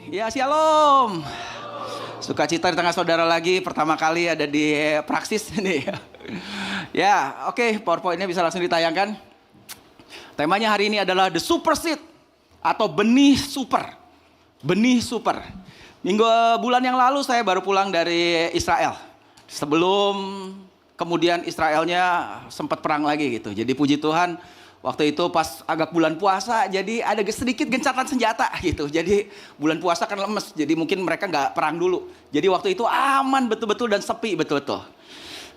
Ya, shalom. Sukacita di tengah saudara lagi. Pertama kali ada di Praksis ini. Ya, oke. PowerPoint-nya bisa langsung ditayangkan. Temanya hari ini adalah The Super Seed atau benih super. Benih super. Bulan yang lalu saya baru pulang dari Israel. Sebelum kemudian Israelnya sempat perang lagi gitu. Jadi puji Tuhan, waktu itu pas agak bulan puasa, jadi ada sedikit gencatan senjata gitu. Jadi bulan puasa kan lemes, jadi mungkin mereka nggak perang dulu. Jadi waktu itu aman betul-betul dan sepi betul-betul.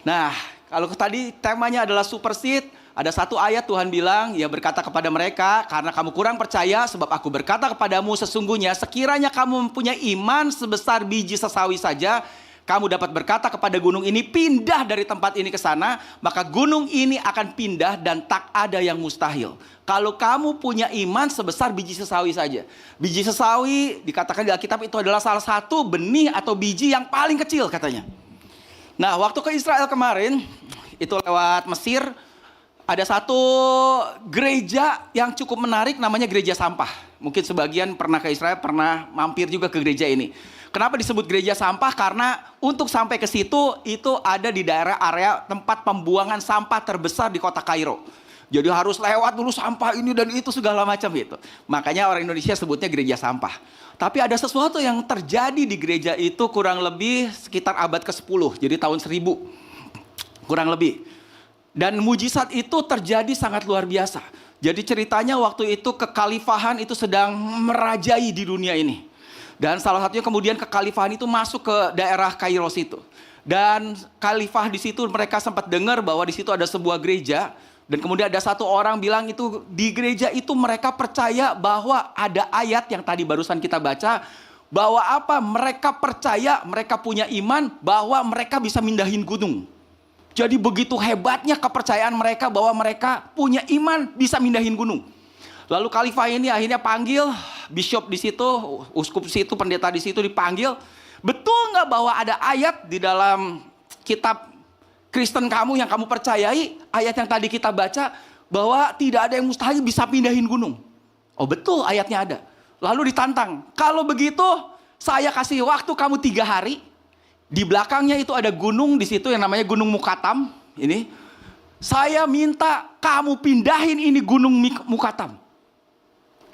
Nah, kalau tadi temanya adalah Super Seed, ada satu ayat Tuhan bilang, ya berkata kepada mereka, karena kamu kurang percaya, sebab aku berkata kepadamu sesungguhnya, sekiranya kamu mempunyai iman sebesar biji sesawi saja, kamu dapat berkata kepada gunung ini, pindah dari tempat ini ke sana, maka gunung ini akan pindah dan tak ada yang mustahil. Kalau kamu punya iman sebesar biji sesawi saja. Biji sesawi dikatakan di Alkitab itu adalah salah satu benih atau biji yang paling kecil katanya. Nah, waktu ke Israel kemarin, itu lewat Mesir, ada satu gereja yang cukup menarik namanya gereja sampah. Mungkin sebagian pernah ke Israel, pernah mampir juga ke gereja ini. Kenapa disebut gereja sampah? Karena untuk sampai ke situ itu ada di daerah area tempat pembuangan sampah terbesar di kota Kairo. Jadi harus lewat dulu sampah ini dan itu segala macam gitu. Makanya orang Indonesia sebutnya gereja sampah. Tapi ada sesuatu yang terjadi di gereja itu kurang lebih sekitar abad ke-10. Jadi tahun 1000 kurang lebih. Dan mujizat itu terjadi sangat luar biasa. Jadi ceritanya waktu itu kekhalifahan itu sedang merajai di dunia ini. Dan salah satunya kemudian kekhalifahan itu masuk ke daerah Kairo situ. Dan khalifah di situ mereka sempat dengar bahwa di situ ada sebuah gereja. Dan kemudian ada satu orang bilang itu di gereja itu mereka percaya bahwa ada ayat yang tadi barusan kita baca. Bahwa apa? Mereka percaya, mereka punya iman bahwa mereka bisa mindahin gunung. Jadi begitu hebatnya kepercayaan mereka bahwa mereka punya iman bisa mindahin gunung. Lalu khalifah ini akhirnya panggil bishop di situ, uskup di situ, pendeta di situ dipanggil. Betul nggak bahwa ada ayat di dalam kitab Kristen kamu yang kamu percayai, ayat yang tadi kita baca bahwa tidak ada yang mustahil bisa pindahin gunung. Oh betul, ayatnya ada. Lalu ditantang, kalau begitu saya kasih waktu kamu 3 hari. Di belakangnya itu ada gunung di situ yang namanya Gunung Mukatam. Ini saya minta kamu pindahin ini Gunung Mukatam.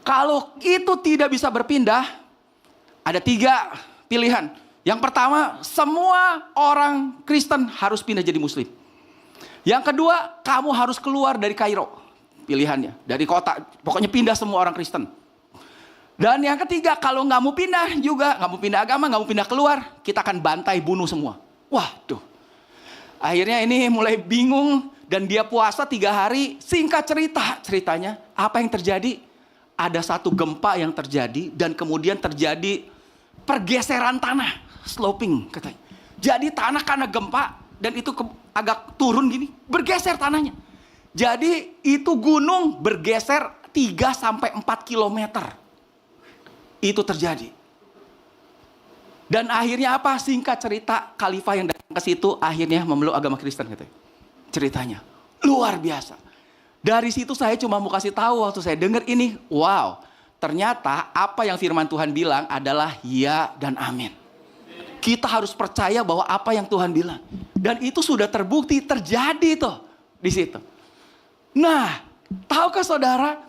Kalau itu tidak bisa berpindah, ada 3 pilihan. Yang pertama, semua orang Kristen harus pindah jadi Muslim. Yang kedua, kamu harus keluar dari Kairo. Pilihannya, dari kota. Pokoknya pindah semua orang Kristen. Dan yang ketiga, kalau nggak mau pindah juga, nggak mau pindah agama, nggak mau pindah keluar, kita akan bantai, bunuh semua. Waduh. Akhirnya ini mulai bingung dan dia puasa 3 hari. Singkat ceritanya, apa yang terjadi? Ada satu gempa yang terjadi dan kemudian terjadi pergeseran tanah, sloping katanya. Jadi tanah karena gempa dan itu agak turun gini, bergeser tanahnya. Jadi itu gunung bergeser 3-4 kilometer. Itu terjadi. Dan akhirnya apa? Singkat cerita, khalifah yang datang ke situ akhirnya memeluk agama Kristen katanya. Ceritanya luar biasa. Dari situ saya cuma mau kasih tahu waktu saya dengar ini, wow, ternyata apa yang firman Tuhan bilang adalah ya dan amin. Kita harus percaya bahwa apa yang Tuhan bilang. Dan itu sudah terbukti terjadi tuh di situ. Nah, tahukah saudara,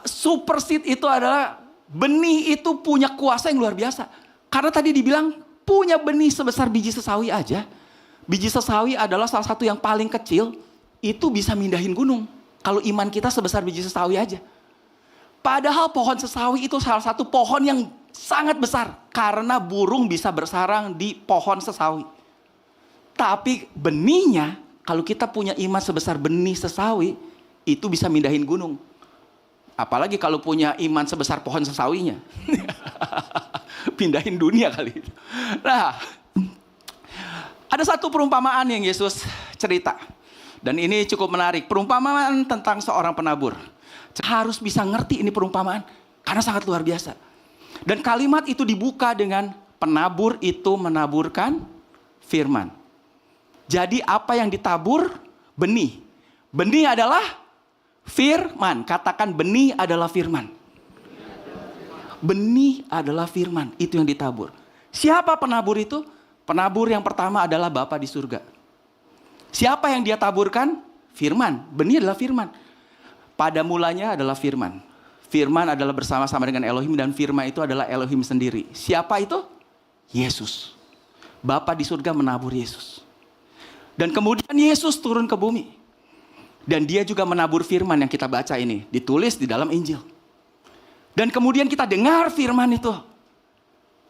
Super Seed itu adalah benih itu punya kuasa yang luar biasa. Karena tadi dibilang punya benih sebesar biji sesawi aja. Biji sesawi adalah salah satu yang paling kecil, itu bisa mindahin gunung. Kalau iman kita sebesar biji sesawi aja. Padahal pohon sesawi itu salah satu pohon yang sangat besar. Karena burung bisa bersarang di pohon sesawi. Tapi benihnya, kalau kita punya iman sebesar benih sesawi, itu bisa mindahin gunung. Apalagi kalau punya iman sebesar pohon sesawinya. Pindahin dunia kali itu. Nah, ada satu perumpamaan yang Yesus cerita. Dan ini cukup menarik. Perumpamaan tentang seorang penabur. Harus bisa ngerti ini perumpamaan. Karena sangat luar biasa. Dan kalimat itu dibuka dengan penabur itu menaburkan firman. Jadi apa yang ditabur? Benih. Benih adalah firman. Katakan benih adalah firman. Benih adalah firman, itu yang ditabur. Siapa penabur itu? Penabur yang pertama adalah Bapa di surga. Siapa yang dia taburkan? Firman, benih adalah firman. Pada mulanya adalah firman. Firman adalah bersama-sama dengan Elohim dan firman itu adalah Elohim sendiri. Siapa itu? Yesus. Bapa di surga menabur Yesus. Dan kemudian Yesus turun ke bumi. Dan dia juga menabur firman yang kita baca ini. Ditulis di dalam Injil. Dan kemudian kita dengar firman itu.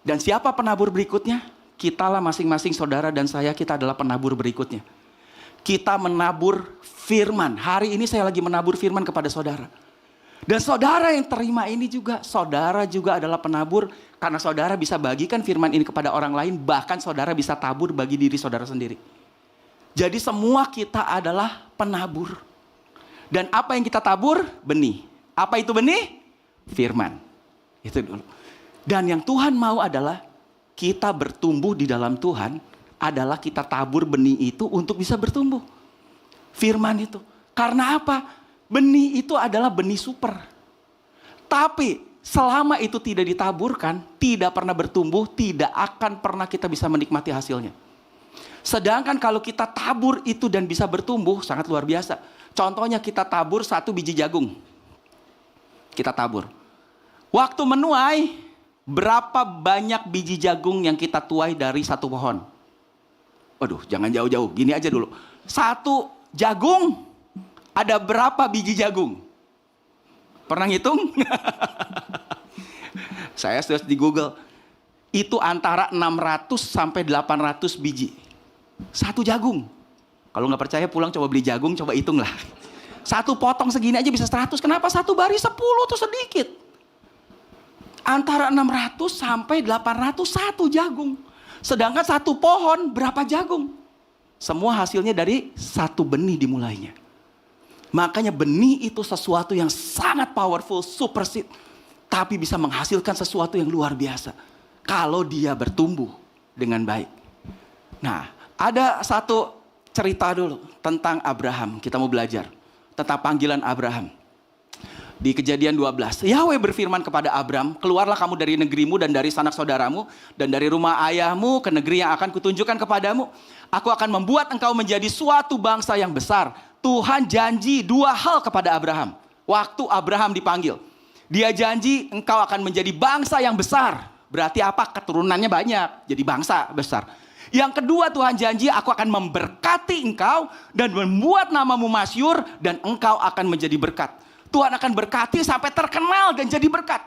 Dan siapa penabur berikutnya? Kitalah masing-masing saudara dan saya, kita adalah penabur berikutnya. Kita menabur firman. Hari ini saya lagi menabur firman kepada saudara. Dan saudara yang terima ini juga, saudara juga adalah penabur. Karena saudara bisa bagikan firman ini kepada orang lain. Bahkan saudara bisa tabur bagi diri saudara sendiri. Jadi semua kita adalah penabur. Dan apa yang kita tabur? Benih. Apa itu benih? Firman. Itu dulu. Dan yang Tuhan mau adalah kita bertumbuh di dalam Tuhan, adalah kita tabur benih itu untuk bisa bertumbuh. Firman itu. Karena apa? Benih itu adalah benih super. Tapi selama itu tidak ditaburkan, tidak pernah bertumbuh, tidak akan pernah kita bisa menikmati hasilnya. Sedangkan kalau kita tabur itu dan bisa bertumbuh, sangat luar biasa. Contohnya kita tabur 1 biji jagung. Kita tabur. Waktu menuai, berapa banyak biji jagung yang kita tuai dari satu pohon? Waduh, jangan jauh-jauh, gini aja dulu. 1 jagung, ada berapa biji jagung? Pernah ngitung? Saya sudah di Google. Itu antara 600 sampai 800 biji. 1 jagung. Kalau nggak percaya pulang coba beli jagung, coba hitung lah. 1 potong segini aja bisa 100. Kenapa 1 baris 10 tuh sedikit? Antara 600 sampai 800 1 jagung. Sedangkan 1 pohon berapa jagung? Semua hasilnya dari 1 benih dimulainya. Makanya benih itu sesuatu yang sangat powerful, super seed. Tapi bisa menghasilkan sesuatu yang luar biasa. Kalau dia bertumbuh dengan baik. Nah, ada satu cerita dulu tentang Abraham. Kita mau belajar tentang panggilan Abraham. Di Kejadian 12, Yahweh berfirman kepada Abram, keluarlah kamu dari negerimu dan dari sanak saudaramu, dan dari rumah ayahmu ke negeri yang akan kutunjukkan kepadamu. Aku akan membuat engkau menjadi suatu bangsa yang besar. Tuhan janji 2 hal kepada Abraham. Waktu Abraham dipanggil. Dia janji engkau akan menjadi bangsa yang besar. Berarti apa? Keturunannya banyak. Jadi bangsa besar. Yang kedua Tuhan janji aku akan memberkati engkau dan membuat namamu masyhur dan engkau akan menjadi berkat. Tuhan akan berkati sampai terkenal dan jadi berkat.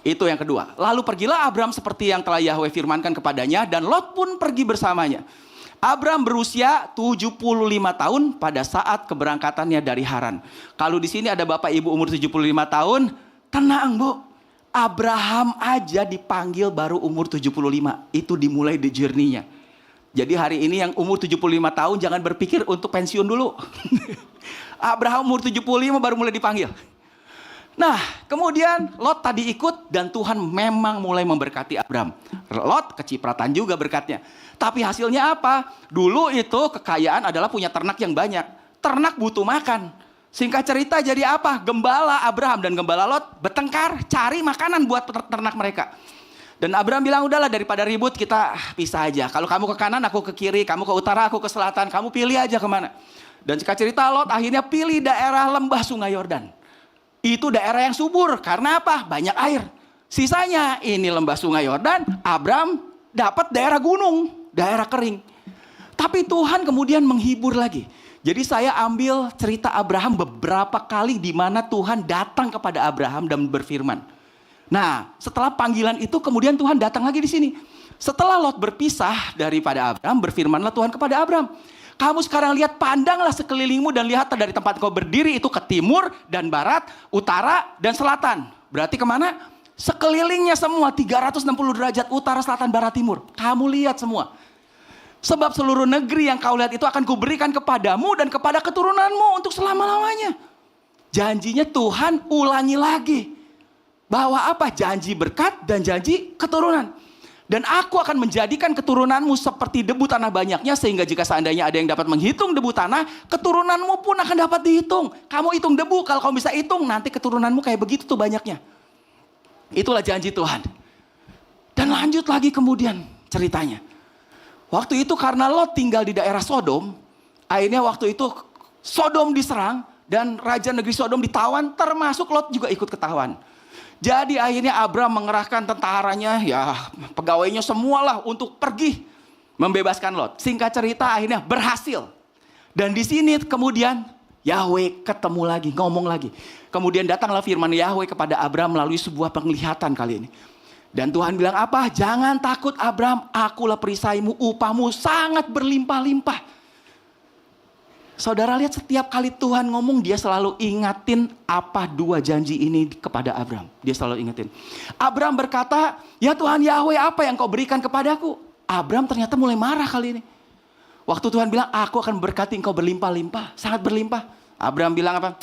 Itu yang kedua. Lalu pergilah Abram seperti yang telah Yahweh firmankan kepadanya dan Lot pun pergi bersamanya. Abram berusia 75 tahun pada saat keberangkatannya dari Haran. Kalau di sini ada bapak ibu umur 75 tahun, tenang bu. Abraham aja dipanggil baru umur 75. Itu dimulai di journey-nya. Jadi hari ini yang umur 75 tahun jangan berpikir untuk pensiun dulu. Abraham umur 75 baru mulai dipanggil. Nah, kemudian Lot tadi ikut dan Tuhan memang mulai memberkati Abram. Lot kecipratan juga berkatnya. Tapi hasilnya apa? Dulu itu kekayaan adalah punya ternak yang banyak. Ternak butuh makan. Singkat cerita jadi apa? Gembala Abraham dan gembala Lot bertengkar cari makanan buat ternak mereka. Dan Abraham bilang, udahlah daripada ribut kita pisah aja. Kalau kamu ke kanan, aku ke kiri. Kamu ke utara, aku ke selatan. Kamu pilih aja kemana. Dan singkat cerita Lot akhirnya pilih daerah lembah Sungai Yordan. Itu daerah yang subur. Karena apa? Banyak air. Sisanya ini lembah Sungai Yordan. Abraham dapat daerah gunung. Daerah kering. Tapi Tuhan kemudian menghibur lagi. Jadi saya ambil cerita Abraham beberapa kali di mana Tuhan datang kepada Abraham dan berfirman. Nah, setelah panggilan itu kemudian Tuhan datang lagi di sini. Setelah Lot berpisah daripada Abraham, berfirmanlah Tuhan kepada Abraham. Kamu sekarang lihat, pandanglah sekelilingmu dan lihatlah dari tempat kau berdiri itu ke timur dan barat, utara dan selatan. Berarti kemana? Sekelilingnya semua 360 derajat utara, selatan, barat, timur. Kamu lihat semua. Sebab seluruh negeri yang kau lihat itu akan kuberikan kepadamu dan kepada keturunanmu untuk selama-lamanya. Janjinya Tuhan ulangi lagi. Bahwa apa? Janji berkat dan janji keturunan. Dan aku akan menjadikan keturunanmu seperti debu tanah banyaknya. Sehingga jika seandainya ada yang dapat menghitung debu tanah, keturunanmu pun akan dapat dihitung. Kamu hitung debu, kalau kamu bisa hitung nanti keturunanmu kayak begitu tuh banyaknya. Itulah janji Tuhan. Dan lanjut lagi kemudian ceritanya. Waktu itu karena Lot tinggal di daerah Sodom, akhirnya waktu itu Sodom diserang dan raja negeri Sodom ditawan, termasuk Lot juga ikut ketahuan. Jadi akhirnya Abram mengerahkan tentaranya, ya pegawainya semualah untuk pergi membebaskan Lot. Singkat cerita akhirnya berhasil. Dan di sini kemudian Yahweh ketemu lagi, ngomong lagi. Kemudian datanglah firman Yahweh kepada Abram melalui sebuah penglihatan kali ini. Dan Tuhan bilang apa? Jangan takut Abram, akulah perisaimu, upahmu sangat berlimpah-limpah. Saudara lihat setiap kali Tuhan ngomong dia selalu ingatin apa dua janji ini kepada Abram. Dia selalu ingetin. Abram berkata, ya Tuhan Yahweh apa yang kau berikan kepadaku? Abram ternyata mulai marah kali ini. Waktu Tuhan bilang, aku akan berkati engkau berlimpah-limpah, sangat berlimpah. Abram bilang apa?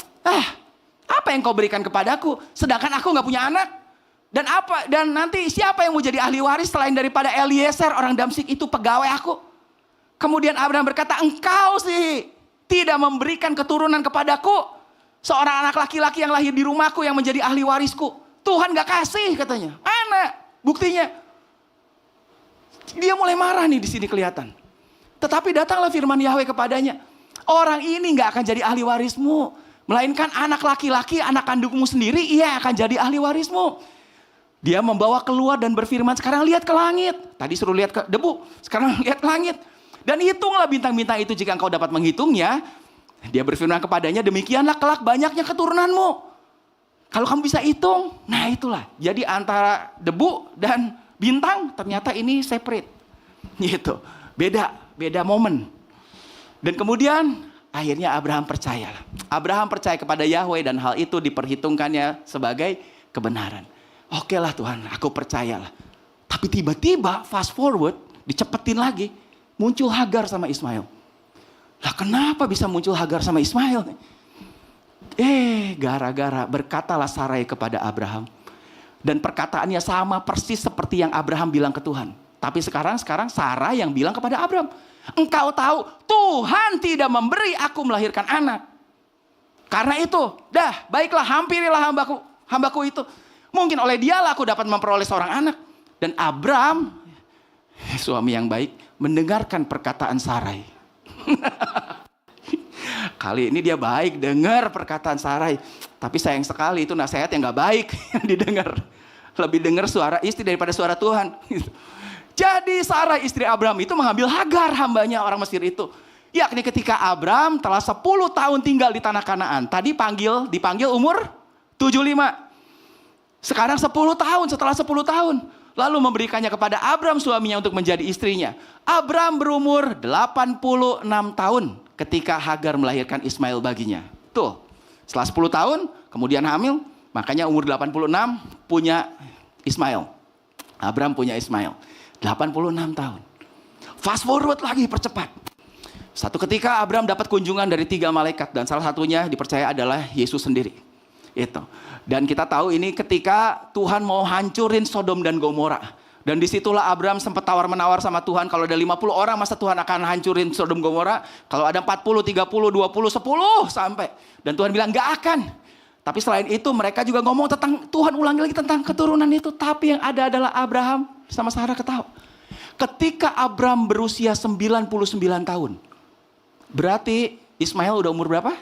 Apa yang kau berikan kepadaku? Sedangkan aku gak punya anak. Dan nanti siapa yang mau jadi ahli waris selain daripada Eliezer orang Damsyik itu pegawai aku? Kemudian Abram berkata, engkau sih tidak memberikan keturunan kepadaku. Seorang anak laki-laki yang lahir di rumahku yang menjadi ahli warisku. Tuhan gak kasih katanya. Anak, buktinya. Dia mulai marah nih di sini kelihatan. Tetapi datanglah firman Yahweh kepadanya. Orang ini gak akan jadi ahli warismu. Melainkan anak laki-laki, anak kandungmu sendiri, ia akan jadi ahli warismu. Dia membawa keluar dan berfirman, sekarang lihat ke langit. Tadi suruh lihat ke debu, sekarang lihat ke langit. Dan hitunglah bintang-bintang itu jika engkau dapat menghitungnya. Dia berfirman kepadanya, demikianlah kelak banyaknya keturunanmu. Kalau kamu bisa hitung, nah itulah. Jadi antara debu dan bintang ternyata ini separate. Gitu, beda momen. Dan kemudian akhirnya Abraham percaya. Abraham percaya kepada Yahweh dan hal itu diperhitungkannya sebagai kebenaran. Oke lah Tuhan, aku percayalah. Tapi tiba-tiba fast forward, dicepetin lagi, muncul Hagar sama Ismail. Lah kenapa bisa muncul Hagar sama Ismail? Gara-gara berkatalah Sarai kepada Abraham. Dan perkataannya sama persis seperti yang Abraham bilang ke Tuhan. Tapi sekarang Sarai yang bilang kepada Abraham. Engkau tahu Tuhan tidak memberi aku melahirkan anak. Karena itu, baiklah hampirilah hambaku itu. Mungkin oleh dialah aku dapat memperoleh seorang anak. Dan Abram, suami yang baik, mendengarkan perkataan Sarai. Kali ini dia baik dengar perkataan Sarai. Tapi sayang sekali itu nasihat yang gak baik yang didengar. Lebih dengar suara istri daripada suara Tuhan. Jadi Sarai istri Abram itu mengambil Hagar hambanya orang Mesir itu. Yakni ketika Abram telah 10 tahun tinggal di tanah Kanaan. Tadi dipanggil umur 75. Sekarang 10 tahun, setelah 10 tahun. Lalu memberikannya kepada Abram suaminya untuk menjadi istrinya. Abram berumur 86 tahun ketika Hagar melahirkan Ismail baginya. Tuh, setelah 10 tahun kemudian hamil. Makanya umur 86 punya Ismail. Abram punya Ismail. 86 tahun. Fast forward lagi, percepat. Satu ketika Abram dapat kunjungan dari 3 malaikat. Dan salah satunya dipercaya adalah Yesus sendiri. Itu. Dan kita tahu ini ketika Tuhan mau hancurin Sodom dan Gomora. Dan disitulah Abram sempat tawar-menawar sama Tuhan. Kalau ada 50 orang masa Tuhan akan hancurin Sodom Gomora. Kalau ada 40, 30, 20, 10 sampai. Dan Tuhan bilang gak akan. Tapi selain itu mereka juga ngomong tentang, Tuhan ulangi lagi tentang keturunan itu. Tapi yang ada adalah Abraham sama Sarah ketawa. Ketika Abram berusia 99 tahun. Berarti Ismail udah umur berapa?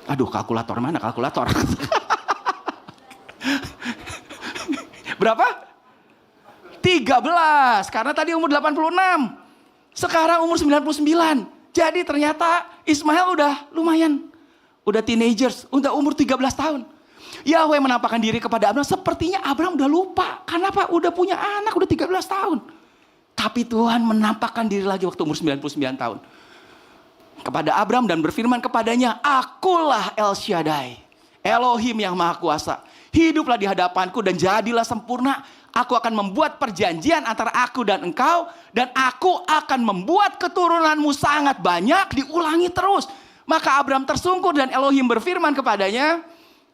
Aduh, kalkulator mana kalkulator? Berapa? 13. Karena tadi umur 86. Sekarang umur 99. Jadi ternyata Ismail udah lumayan. Udah teenagers. Udah umur 13 tahun. Yahweh menampakkan diri kepada Abraham. Sepertinya Abraham udah lupa. Kenapa? Udah punya anak. Udah 13 tahun. Tapi Tuhan menampakkan diri lagi waktu umur 99 tahun. Kepada Abram dan berfirman kepadanya, akulah El Shaddai, Elohim yang maha kuasa. Hiduplah di hadapanku dan jadilah sempurna. Aku akan membuat perjanjian antara aku dan engkau. Dan aku akan membuat keturunanmu sangat banyak, diulangi terus. Maka Abram tersungkur dan Elohim berfirman kepadanya,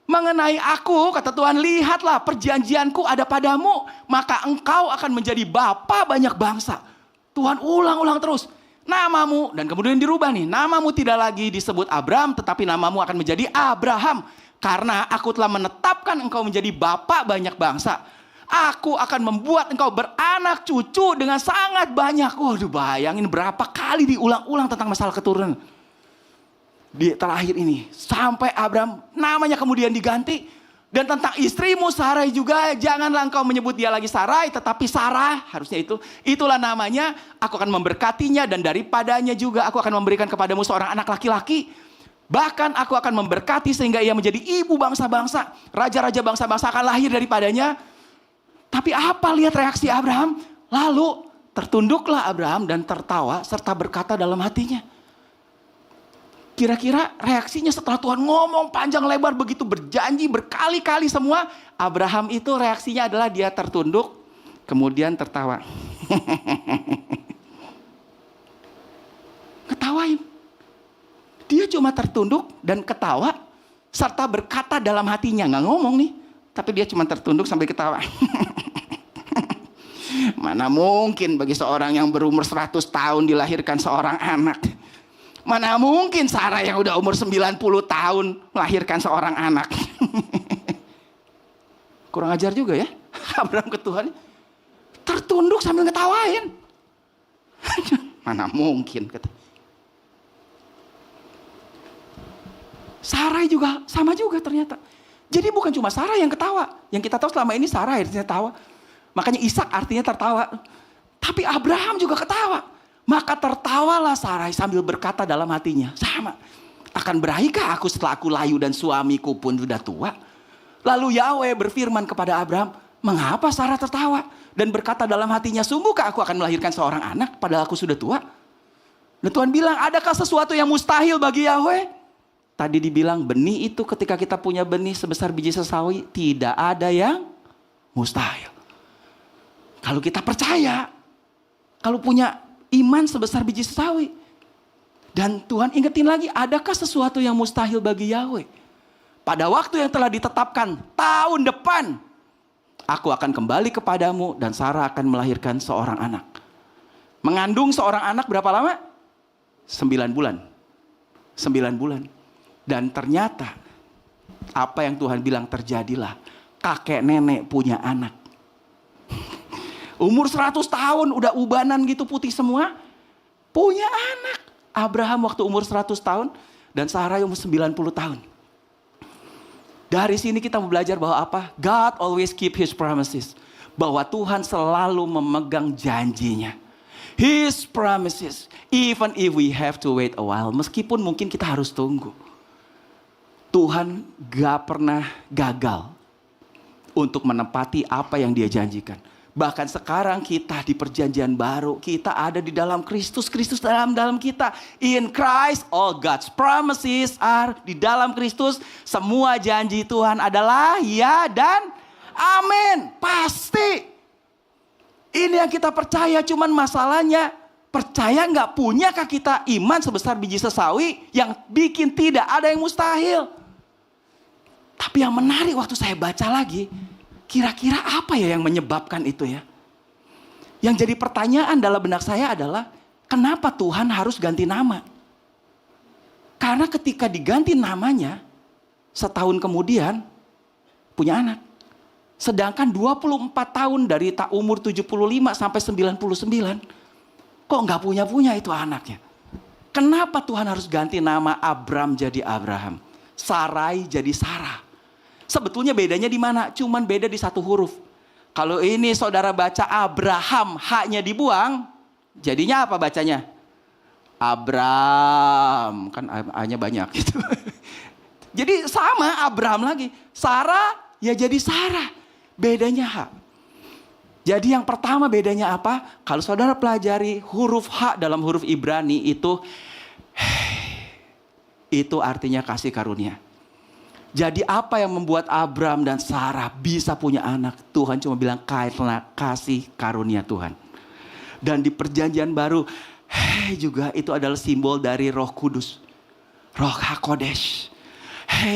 mengenai aku, kata Tuhan, lihatlah perjanjianku ada padamu. Maka engkau akan menjadi bapa banyak bangsa. Tuhan ulang-ulang terus. Namamu, dan kemudian dirubah nih, namamu tidak lagi disebut Abram, tetapi namamu akan menjadi Abraham. Karena aku telah menetapkan engkau menjadi bapa banyak bangsa. Aku akan membuat engkau beranak cucu dengan sangat banyak. Waduh, bayangin berapa kali diulang-ulang tentang masalah keturunan. Di terakhir ini. Sampai Abraham namanya kemudian diganti. Dan tentang istrimu Sarai juga, janganlah engkau menyebut dia lagi Sarai, tetapi Sarah, harusnya itu. Itulah namanya, aku akan memberkatinya dan daripadanya juga aku akan memberikan kepadamu seorang anak laki-laki. Bahkan aku akan memberkati sehingga ia menjadi ibu bangsa-bangsa. Raja-raja bangsa-bangsa akan lahir daripadanya. Tapi apa lihat reaksi Abraham? Lalu tertunduklah Abraham dan tertawa serta berkata dalam hatinya. Kira-kira reaksinya setelah Tuhan ngomong panjang lebar begitu, berjanji berkali-kali semua. Abraham itu reaksinya adalah dia tertunduk kemudian tertawa. Ketawain. Dia cuma tertunduk dan ketawa serta berkata dalam hatinya, nggak ngomong nih. Tapi dia cuma tertunduk sambil ketawa. Mana mungkin bagi seorang yang berumur 100 tahun dilahirkan seorang anak. Mana mungkin Sarah yang udah umur 90 tahun melahirkan seorang anak. Kurang ajar juga ya. Abraham ke Tuhan. Tertunduk sambil ngetawain. Mana mungkin. Sarai juga sama juga ternyata. Jadi bukan cuma Sarah yang ketawa. Yang kita tahu selama ini Sarah artinya tawa. Makanya Ishak artinya tertawa. Tapi Abraham juga ketawa. Maka tertawalah Sarai sambil berkata dalam hatinya. Sama. Akan berahikah aku setelah aku layu dan suamiku pun sudah tua? Lalu Yahweh berfirman kepada Abraham. Mengapa Sarah tertawa? Dan berkata dalam hatinya. Sungguhkah aku akan melahirkan seorang anak padahal aku sudah tua? Dan Tuhan bilang, adakah sesuatu yang mustahil bagi Yahweh? Tadi dibilang benih itu ketika kita punya benih sebesar biji sesawi, tidak ada yang mustahil. Kalau kita percaya, kalau punya iman sebesar biji sesawi. Dan Tuhan ingetin lagi, adakah sesuatu yang mustahil bagi Yahweh? Pada waktu yang telah ditetapkan tahun depan, aku akan kembali kepadamu dan Sarah akan melahirkan seorang anak. Mengandung seorang anak berapa lama? 9 bulan. 9 bulan. Dan ternyata apa yang Tuhan bilang terjadilah. Kakek nenek punya anak. Umur 100 tahun udah ubanan gitu putih semua. Punya anak. Abraham waktu umur 100 tahun dan Sarah umur 90 tahun. Dari sini kita belajar bahwa apa? God always keep his promises. Bahwa Tuhan selalu memegang janjinya. His promises. Even if we have to wait a while. Meskipun mungkin kita harus tunggu. Tuhan gak pernah gagal untuk menepati apa yang dia janjikan. Bahkan sekarang kita di perjanjian baru, kita ada di dalam Kristus, Kristus dalam kita. In Christ, all God's promises are di dalam Kristus. Semua janji Tuhan adalah ya dan amin. Pasti. Ini yang kita percaya, cuman masalahnya percaya gak punyakah kita iman sebesar biji sesawi yang bikin tidak ada yang mustahil. Tapi yang menarik waktu saya baca lagi, kira-kira apa ya yang menyebabkan itu ya? Yang jadi pertanyaan dalam benak saya adalah, kenapa Tuhan harus ganti nama? Karena ketika diganti namanya, setahun kemudian punya anak. Sedangkan 24 tahun dari umur 75 sampai 99, kok nggak punya itu anaknya? Kenapa Tuhan harus ganti nama Abram jadi Abraham? Sarai jadi Sarah. Sebetulnya bedanya di mana? Cuman beda di satu huruf. Kalau ini saudara baca Abraham, haknya dibuang, jadinya apa bacanya? Abram, kan A-nya banyak gitu. Jadi sama Abraham lagi. Sarah ya jadi Sarah. Bedanya hak. Jadi yang pertama bedanya apa? Kalau saudara pelajari huruf H dalam huruf Ibrani itu artinya kasih karunia. Jadi apa yang membuat Abram dan Sarah bisa punya anak? Tuhan cuma bilang karena kasih karunia Tuhan. Dan di perjanjian baru juga itu adalah simbol dari Roh Kudus. Roh HaKodesh.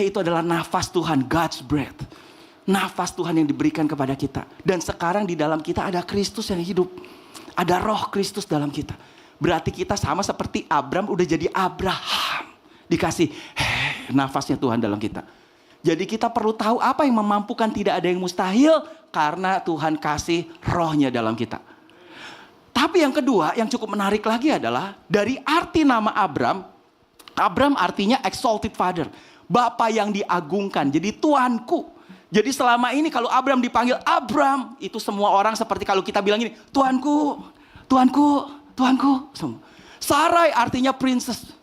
Itu adalah nafas Tuhan, God's breath. Nafas Tuhan yang diberikan kepada kita. Dan sekarang di dalam kita ada Kristus yang hidup. Ada Roh Kristus dalam kita. Berarti kita sama seperti Abram udah jadi Abraham. Dikasih nafasnya Tuhan dalam kita. Jadi kita perlu tahu apa yang memampukan, tidak ada yang mustahil karena Tuhan kasih rohnya dalam kita. Tapi yang kedua yang cukup menarik lagi adalah dari arti nama Abram. Abram artinya exalted father. Bapa yang diagungkan, jadi Tuanku. Jadi selama ini kalau Abram dipanggil Abram, itu semua orang seperti kalau kita bilang ini, Tuanku, Tuanku, Tuanku. Sarai artinya princess,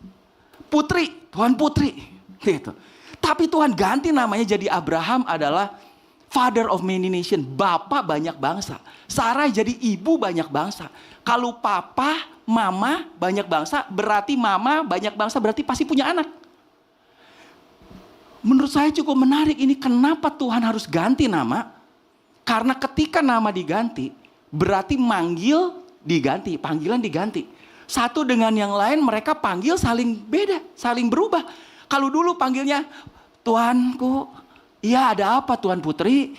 putri, Tuhan putri. Gitu. Tapi Tuhan ganti namanya jadi Abraham adalah father of many nation, bapak banyak bangsa. Sarai jadi ibu banyak bangsa. Kalau papa, mama banyak bangsa, berarti mama banyak bangsa, berarti pasti punya anak. Menurut saya cukup menarik ini, kenapa Tuhan harus ganti nama? Karena ketika nama diganti, berarti manggil diganti, panggilan diganti. Satu dengan yang lain mereka panggil saling beda, saling berubah. Kalau dulu panggilnya Tuanku, iya ada apa Tuan Putri?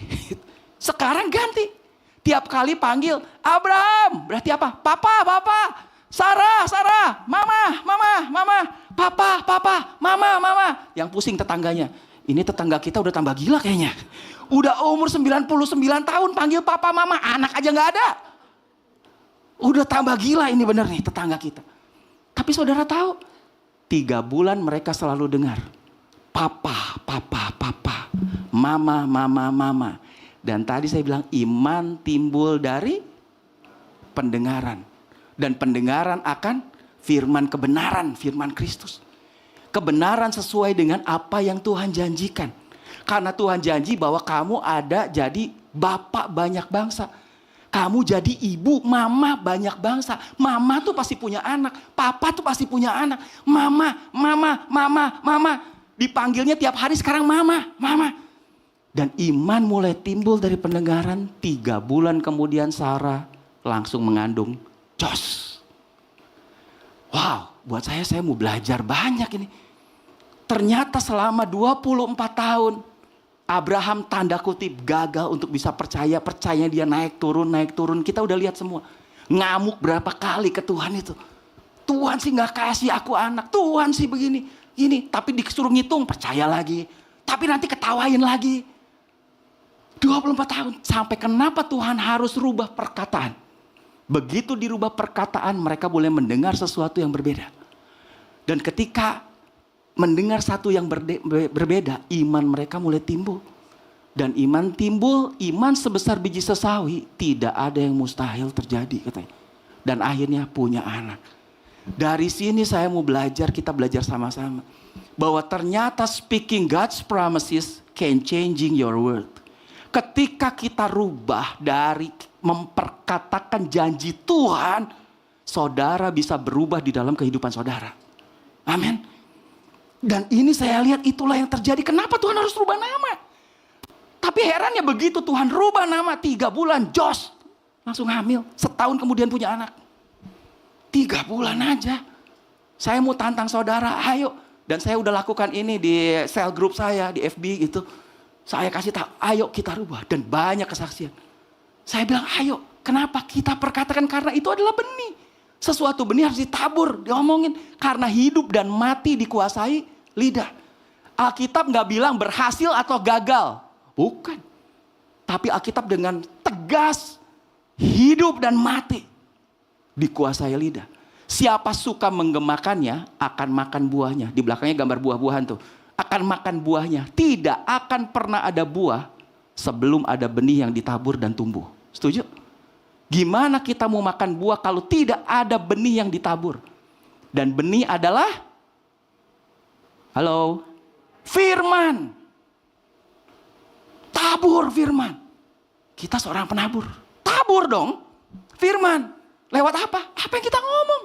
Sekarang ganti. Tiap kali panggil Abraham, berarti apa? Papa, Papa. Sarah, Sarah. Mama, Mama, Mama. Papa, Papa, Mama, Mama. Yang pusing tetangganya. Ini tetangga kita udah tambah gila kayaknya. Udah umur 99 tahun panggil Papa, Mama. Anak aja gak ada. Udah tambah gila ini bener nih tetangga kita. Tapi saudara tahu, 3 bulan mereka selalu dengar. Papa, Papa, Papa. Mama, Mama, Mama. Dan tadi saya bilang iman timbul dari pendengaran. Dan pendengaran akan firman kebenaran, firman Kristus. Kebenaran sesuai dengan apa yang Tuhan janjikan. Karena Tuhan janji bahwa kamu ada jadi bapak banyak bangsa. Kamu jadi ibu, mama banyak bangsa. Mama tuh pasti punya anak. Papa tuh pasti punya anak. Mama, mama, mama, mama. Dipanggilnya tiap hari sekarang mama, mama. Dan iman mulai timbul dari pendengaran. 3 bulan kemudian Sarah langsung mengandung Jos. Wow, buat saya mau belajar banyak ini. Ternyata selama 24 tahun Abraham tanda kutip gagal untuk bisa percaya. Percaya dia naik turun, naik turun. Kita udah lihat semua. Ngamuk berapa kali ke Tuhan itu. Tuhan sih gak kasih aku anak. Tuhan sih begini. Ini, tapi disuruh ngitung percaya lagi. Tapi nanti ketawain lagi. 24 tahun. Sampai kenapa Tuhan harus rubah perkataan. Begitu dirubah perkataan mereka boleh mendengar sesuatu yang berbeda. Dan ketika mendengar satu yang berbeda, iman mereka mulai timbul. Dan iman timbul, iman sebesar biji sesawi, tidak ada yang mustahil terjadi katanya. Dan akhirnya punya anak. Dari sini saya mau belajar, kita belajar sama-sama. Bahwa ternyata speaking God's promises can changing your world. Ketika kita rubah dari memperkatakan janji Tuhan, saudara bisa berubah di dalam kehidupan saudara. Amin. Dan ini saya lihat itulah yang terjadi. Kenapa Tuhan harus rubah nama? Tapi herannya begitu Tuhan rubah nama 3 bulan Jos. Langsung hamil. Setahun kemudian punya anak. 3 bulan aja. Saya mau tantang saudara, ayo. Dan saya udah lakukan ini di sel grup saya, di FB gitu. Saya kasih tahu, ayo kita rubah. Dan banyak kesaksian. Saya bilang, ayo. Kenapa kita perkatakan? Karena itu adalah benih. Sesuatu benih harus ditabur, diomongin. Karena hidup dan mati dikuasai lidah. Alkitab gak bilang berhasil atau gagal. Bukan. Tapi Alkitab dengan tegas, hidup dan mati dikuasai lidah. Siapa suka menggemakannya akan makan buahnya. Di belakangnya gambar buah-buahan tuh. Akan makan buahnya. Tidak akan pernah ada buah sebelum ada benih yang ditabur dan tumbuh. Setuju? Gimana kita mau makan buah kalau tidak ada benih yang ditabur? Dan benih adalah halo, firman. Tabur firman. Kita seorang penabur. Tabur dong firman. Lewat apa? Apa yang kita ngomong.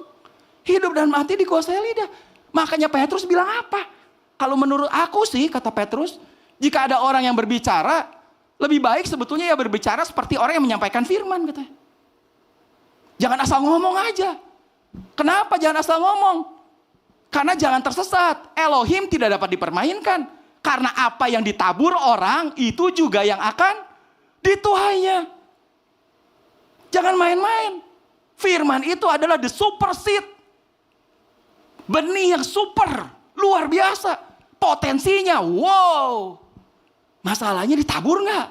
Hidup dan mati dikuasai lidah. Makanya Petrus bilang apa? Kalau menurut aku sih, kata Petrus, jika ada orang yang berbicara, lebih baik sebetulnya ya berbicara seperti orang yang menyampaikan firman. Katanya. Jangan asal ngomong aja. Kenapa jangan asal ngomong? Karena jangan tersesat. Elohim tidak dapat dipermainkan. Karena apa yang ditabur orang, itu juga yang akan dituainya. Jangan main-main. Firman itu adalah the super seed. Benih yang super, luar biasa. Potensinya, wow. Masalahnya ditabur nggak?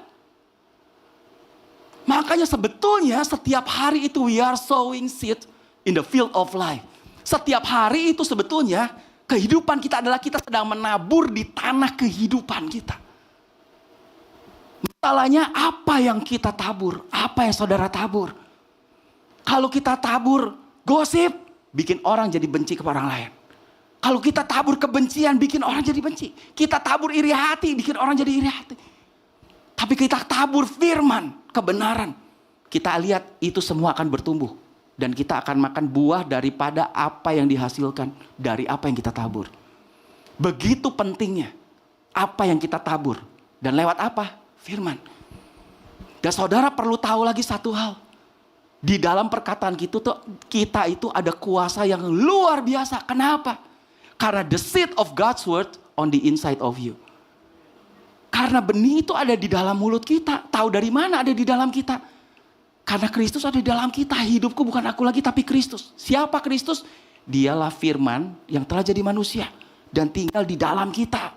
Makanya sebetulnya setiap hari itu we are sowing seed in the field of life. Setiap hari itu sebetulnya kehidupan kita adalah kita sedang menabur di tanah kehidupan kita. Masalahnya apa yang kita tabur? Apa yang saudara tabur? Kalau kita tabur gosip, bikin orang jadi benci kepada orang lain. Kalau kita tabur kebencian, bikin orang jadi benci. Kita tabur iri hati, bikin orang jadi iri hati. Tapi kita tabur firman, kebenaran. Kita lihat itu semua akan bertumbuh. Dan kita akan makan buah daripada apa yang dihasilkan dari apa yang kita tabur. Begitu pentingnya apa yang kita tabur. Dan lewat apa? Firman. Dan saudara perlu tahu lagi satu hal. Di dalam perkataan kita itu ada kuasa yang luar biasa. Kenapa? Karena the seed of God's word on the inside of you. Karena benih itu ada di dalam mulut kita. Tahu dari mana ada di dalam kita? Karena Kristus ada di dalam kita. Hidupku bukan aku lagi tapi Kristus. Siapa Kristus? Dialah firman yang telah jadi manusia. Dan tinggal di dalam kita.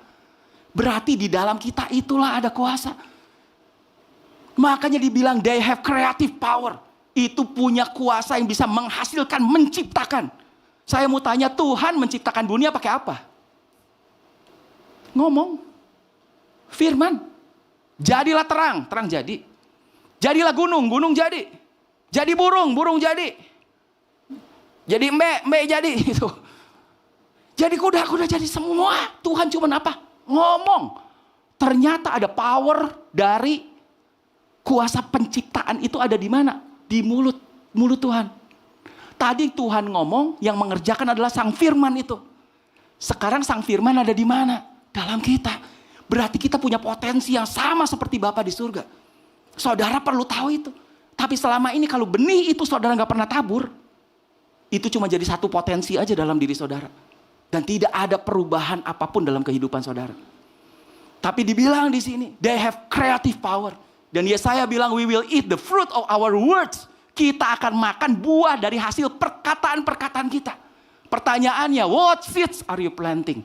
Berarti di dalam kita itulah ada kuasa. Makanya dibilang they have creative power. Itu punya kuasa yang bisa menghasilkan, menciptakan. Saya mau tanya, Tuhan menciptakan dunia pakai apa? Ngomong. Firman. Jadilah terang, terang jadi. Jadilah gunung, gunung jadi. Jadi burung, burung jadi. Jadi mbek jadi. Gitu. Jadi kuda, kuda jadi semua. Tuhan cuma apa? Ngomong. Ternyata ada power dari kuasa penciptaan itu ada di mana? Di mulut Tuhan. Tadi Tuhan ngomong, yang mengerjakan adalah sang firman itu. Sekarang sang firman ada di mana? Dalam kita. Berarti kita punya potensi yang sama seperti Bapa di surga. Saudara perlu tahu itu. Tapi selama ini kalau benih itu saudara gak pernah tabur, itu cuma jadi satu potensi aja dalam diri saudara. Dan tidak ada perubahan apapun dalam kehidupan saudara. Tapi dibilang di sini, they have creative power. Dan Yesaya bilang, we will eat the fruit of our words. Kita akan makan buah dari hasil perkataan-perkataan kita. Pertanyaannya, what seeds are you planting?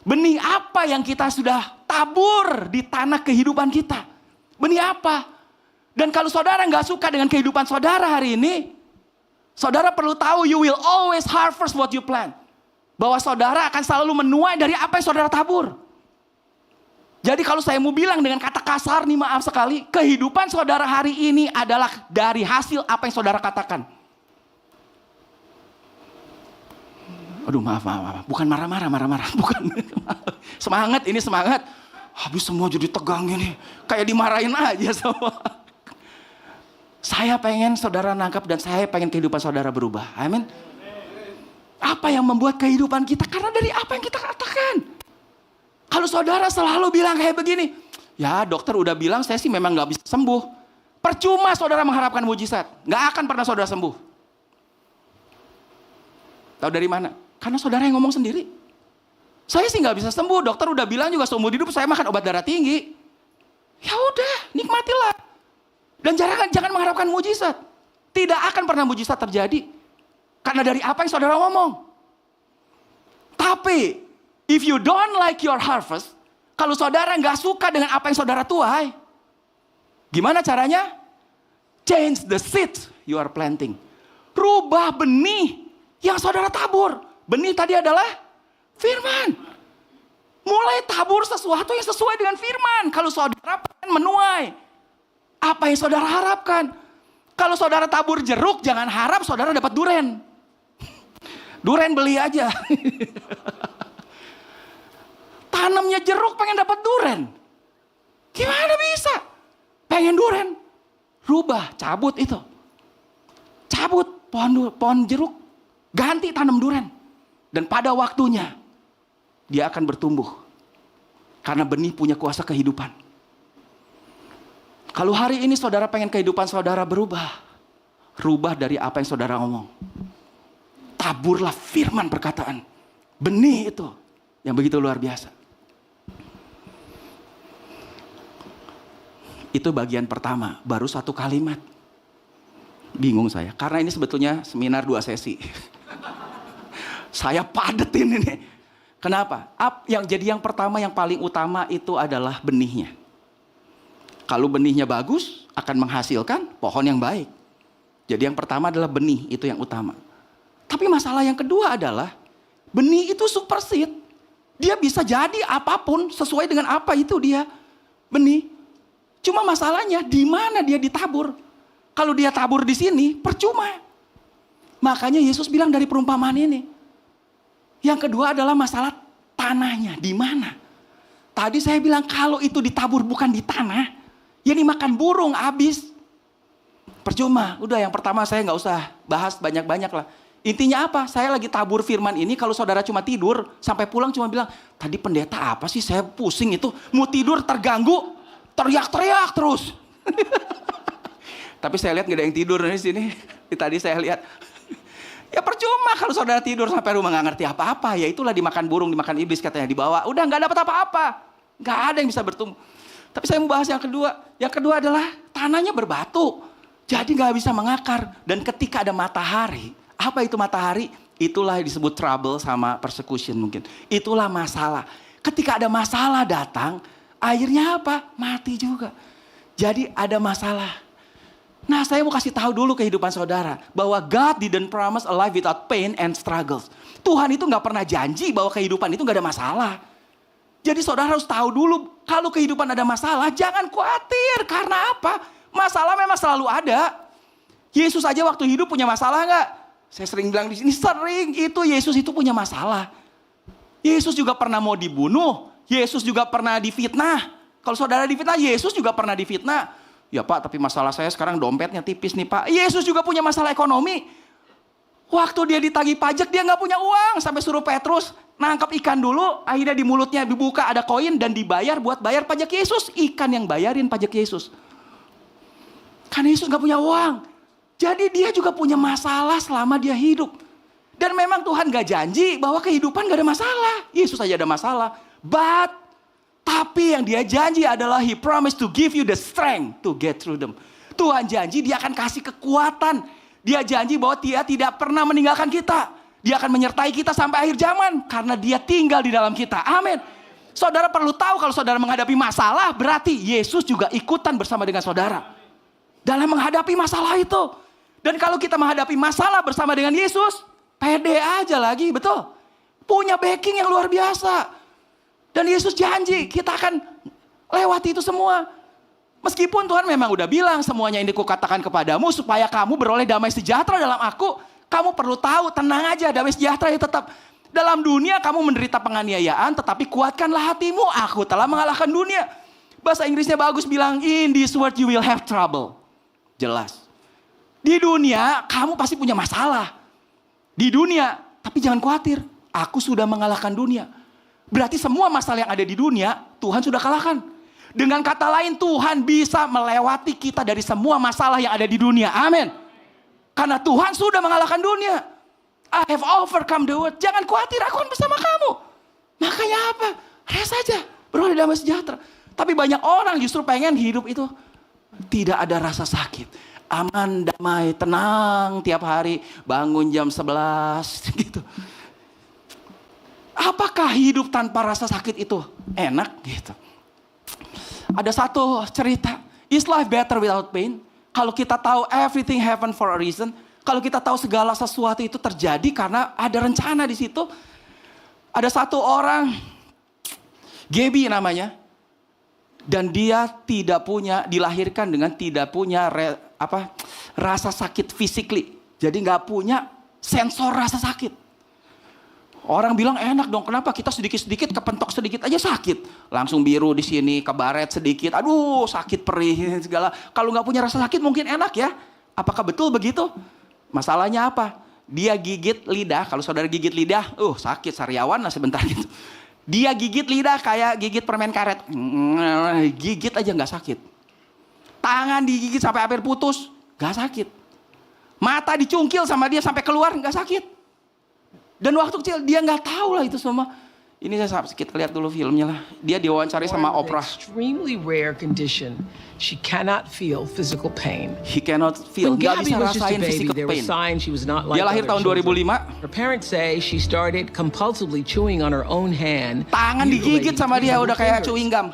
Benih apa yang kita sudah tabur di tanah kehidupan kita? Benih apa? Dan kalau saudara gak suka dengan kehidupan saudara hari ini, saudara perlu tahu you will always harvest what you plant. Bahwa saudara akan selalu menuai dari apa yang saudara tabur. Jadi kalau saya mau bilang dengan kata kasar nih, maaf sekali, kehidupan saudara hari ini adalah dari hasil apa yang saudara katakan. Aduh maaf. Bukan marah-marah. Bukan. Semangat, ini semangat. Habis semua jadi tegang ini. Kayak dimarahin aja semua. Saya pengen saudara nangkap dan saya pengen kehidupan saudara berubah. Amin. Apa yang membuat kehidupan kita? Karena dari apa yang kita katakan. Kalau saudara selalu bilang kayak begini. Ya dokter udah bilang saya sih memang gak bisa sembuh. Percuma saudara mengharapkan mujizat. Gak akan pernah saudara sembuh. Tahu dari mana? Karena saudara yang ngomong sendiri. Saya sih gak bisa sembuh. Dokter udah bilang juga seumur hidup saya makan obat darah tinggi. Ya udah, nikmatilah. Dan jangan mengharapkan mujizat. Tidak akan pernah mujizat terjadi. Karena dari apa yang saudara ngomong. Tapi, if you don't like your harvest, kalau saudara gak suka dengan apa yang saudara tuai, gimana caranya? Change the seed you are planting. Rubah benih yang saudara tabur. Benih tadi adalah firman. Mulai tabur sesuatu yang sesuai dengan firman. Kalau saudara pengen menuai apa yang saudara harapkan. Kalau saudara tabur jeruk, jangan harap saudara dapat duren. Duren beli aja. Tanamnya jeruk pengen dapat duren. Gimana bisa? Pengen duren. Rubah, cabut itu. Cabut pohon jeruk. Ganti tanam duren. Dan pada waktunya dia akan bertumbuh. Karena benih punya kuasa kehidupan. Kalau hari ini saudara pengen kehidupan saudara berubah. Rubah dari apa yang saudara ngomong. Taburlah firman perkataan. Benih itu yang begitu luar biasa. Itu bagian pertama. Baru satu kalimat. Bingung saya. Karena ini sebetulnya seminar 2 sesi. Saya padetin ini. Kenapa? Yang pertama yang paling utama itu adalah benihnya. Kalau benihnya bagus, akan menghasilkan pohon yang baik. Jadi yang pertama adalah benih, itu yang utama. Tapi masalah yang kedua adalah, benih itu super seed. Dia bisa jadi apapun sesuai dengan apa itu dia benih. Cuma masalahnya di mana dia ditabur. Kalau dia tabur di sini, percuma. Makanya Yesus bilang dari perumpamaan ini. Yang kedua adalah masalah tanahnya, di mana. Tadi saya bilang kalau itu ditabur bukan di tanah, ya dimakan burung habis. Percuma. Udah yang pertama saya nggak usah bahas banyak-banyak lah. Intinya apa? Saya lagi tabur firman ini, kalau saudara cuma tidur, sampai pulang cuma bilang, tadi pendeta apa sih, saya pusing itu, mau tidur terganggu, teriak-teriak terus. Tapi saya lihat gak ada yang tidur di sini. Tadi saya lihat. Ya percuma kalau saudara tidur sampai rumah gak ngerti apa-apa. Ya itulah dimakan burung, dimakan iblis katanya, dibawa. Udah gak dapat apa-apa. Gak ada yang bisa bertumbuh. Tapi saya mau bahas yang kedua. Yang kedua adalah tanahnya berbatu. Jadi gak bisa mengakar. Dan ketika ada matahari, apa itu matahari? Itulah yang disebut trouble sama persecution mungkin. Itulah masalah. Ketika ada masalah datang, akhirnya apa? Mati juga. Jadi ada masalah. Nah saya mau kasih tahu dulu kehidupan saudara. Bahwa God didn't promise a life without pain and struggles. Tuhan itu gak pernah janji bahwa kehidupan itu gak ada masalah. Jadi saudara harus tahu dulu. Kalau kehidupan ada masalah, jangan khawatir. Karena apa? Masalah memang selalu ada. Yesus aja waktu hidup punya masalah gak? Saya sering bilang di sini, sering itu Yesus itu punya masalah. Yesus juga pernah mau dibunuh. Yesus juga pernah difitnah. Kalau saudara difitnah, Yesus juga pernah difitnah. Ya Pak, tapi masalah saya sekarang dompetnya tipis nih Pak. Yesus juga punya masalah ekonomi. Waktu dia ditagih pajak, dia gak punya uang. Sampai suruh Petrus nangkap ikan dulu. Akhirnya di mulutnya dibuka ada koin dan dibayar buat bayar pajak Yesus. Ikan yang bayarin pajak Yesus. Karena Yesus gak punya uang. Jadi dia juga punya masalah selama dia hidup. Dan memang Tuhan gak janji bahwa kehidupan gak ada masalah. Yesus aja ada masalah. Tapi yang dia janji adalah He promised to give you the strength to get through them. Tuhan janji dia akan kasih kekuatan. Dia janji bahwa dia tidak pernah meninggalkan kita. Dia akan menyertai kita sampai akhir zaman. Karena dia tinggal di dalam kita. Amin. Saudara perlu tahu kalau saudara menghadapi masalah, berarti Yesus juga ikutan bersama dengan saudara. Dalam menghadapi masalah itu. Dan kalau kita menghadapi masalah bersama dengan Yesus, pede aja lagi, betul. Punya backing yang luar biasa. Dan Yesus janji kita akan lewati itu semua. Meskipun Tuhan memang udah bilang semuanya ini kukatakan kepadamu supaya kamu beroleh damai sejahtera dalam aku. Kamu perlu tahu, tenang aja, damai sejahtera itu tetap. Dalam dunia kamu menderita penganiayaan, tetapi kuatkanlah hatimu. Aku telah mengalahkan dunia. Bahasa Inggrisnya bagus bilang, in this world you will have trouble. Jelas. Di dunia kamu pasti punya masalah. Di dunia, tapi jangan khawatir. Aku sudah mengalahkan dunia. Berarti semua masalah yang ada di dunia, Tuhan sudah kalahkan. Dengan kata lain, Tuhan bisa melewati kita dari semua masalah yang ada di dunia. Amin. Karena Tuhan sudah mengalahkan dunia. I have overcome the world. Jangan khawatir, aku akan bersama kamu. Makanya apa? Rest saja, beroleh damai sejahtera. Tapi banyak orang justru pengen hidup itu tidak ada rasa sakit. Aman, damai, tenang tiap hari. Bangun jam 11 gitu. Apakah hidup tanpa rasa sakit itu enak gitu? Ada satu cerita. Is life better without pain? Kalau kita tahu everything happen for a reason. Kalau kita tahu segala sesuatu itu terjadi karena ada rencana di situ. Ada satu orang, Gaby namanya. Dan dia tidak punya, dilahirkan dengan tidak punya rasa sakit physically. Jadi gak punya sensor rasa sakit. Orang bilang enak dong, kenapa kita sedikit-sedikit kepentok sedikit aja sakit. Langsung biru di sini, kebaret sedikit, aduh sakit perih segala. Kalau gak punya rasa sakit mungkin enak ya. Apakah betul begitu? Masalahnya apa? Dia gigit lidah, kalau saudara gigit lidah, sakit sariawan lah sebentar gitu. Dia gigit lidah kayak gigit permen karet. Gigit aja gak sakit. Tangan digigit sampai hampir putus, gak sakit. Mata dicungkil sama dia sampai keluar, gak sakit. Dan waktu kecil dia gak tahu lah itu semua. Ini kita lihat dulu filmnya lah. Dia diwawancari sama Oprah. Extremely rare condition. She cannot feel physical pain. He cannot feel. When Gak Gabby bisa was just a rasain baby, physical there were pain. signs she was not like Dia lahir other tahun children. 2005. Her parents say she started compulsively chewing on her own hand. Tangan digigit sama dia udah kayak chewing gum.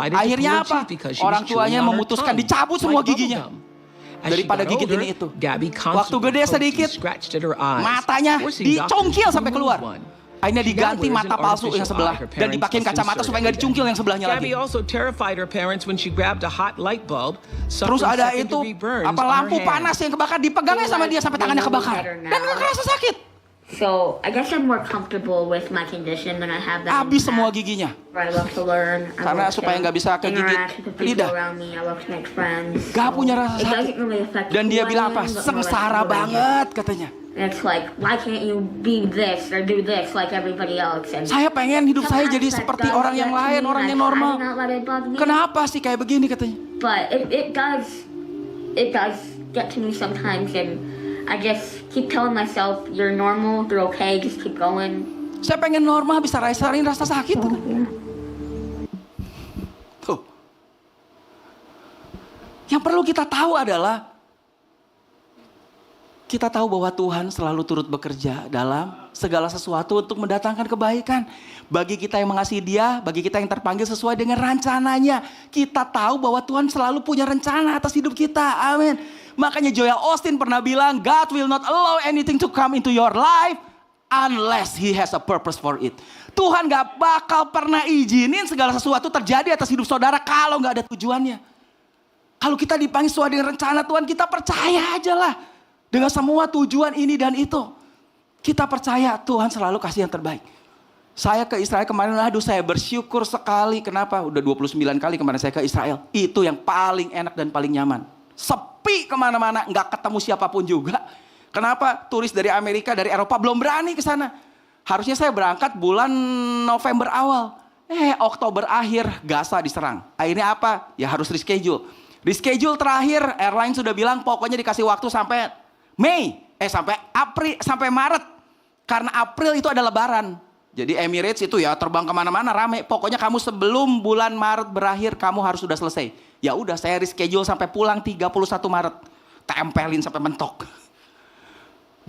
Akhirnya apa? Orang tuanya memutuskan dicabut semua giginya. Daripada gigitin itu. Waktu gede sedikit, matanya dicongkil sampai keluar. Akhirnya diganti mata palsu yang sebelah dan dipakein kacamata supaya nggak dicungkil yang sebelahnya lagi. Terus ada itu apa lampu panas yang kebakar dipegangnya sama dia sampai tangannya kebakar dan nggak kerasa sakit. So I guess I'm more comfortable with my condition than I have that. Habis semua giginya. I love to learn. Karena supaya nggak bisa kegigit lidah. Gak punya rasa sakit. Dan dia bilang apa? Sengsara banget katanya. It's like, why can't you be this or do this like everybody else? And saya pengen hidup saya jadi seperti orang yang lain, orang yang normal. Kenapa sih kayak begini katanya? But it does get to me sometimes, and I just keep telling myself, you're normal, you're okay, just keep going. Saya pengen normal, bisa rasain rasa sakit. Tuh. Yang perlu kita tahu adalah kita tahu bahwa Tuhan selalu turut bekerja dalam segala sesuatu untuk mendatangkan kebaikan. Bagi kita yang mengasihi Dia, bagi kita yang terpanggil sesuai dengan rencananya. Kita tahu bahwa Tuhan selalu punya rencana atas hidup kita. Amin. Makanya Joel Osteen pernah bilang, God will not allow anything to come into your life unless He has a purpose for it. Tuhan gak bakal pernah izinin segala sesuatu terjadi atas hidup saudara kalau gak ada tujuannya. Kalau kita dipanggil sesuai dengan rencana Tuhan, kita percaya aja lah. Dengan semua tujuan ini dan itu. Kita percaya Tuhan selalu kasih yang terbaik. Saya ke Israel kemarin, aduh saya bersyukur sekali. Kenapa? Udah 29 kali kemarin saya ke Israel. Itu yang paling enak dan paling nyaman. Sepi kemana-mana, nggak ketemu siapapun juga. Kenapa? Turis dari Amerika, dari Eropa belum berani ke sana. Harusnya saya berangkat bulan November awal. Oktober akhir Gaza diserang. Akhirnya apa? Ya harus reschedule. Reschedule terakhir, airline sudah bilang pokoknya dikasih waktu sampai sampai April, sampai Maret. Karena April itu ada lebaran. Jadi Emirates itu ya terbang kemana-mana rame. Pokoknya kamu sebelum bulan Maret berakhir kamu harus sudah selesai. Ya udah saya reschedule sampai pulang 31 Maret. Tempelin sampai mentok.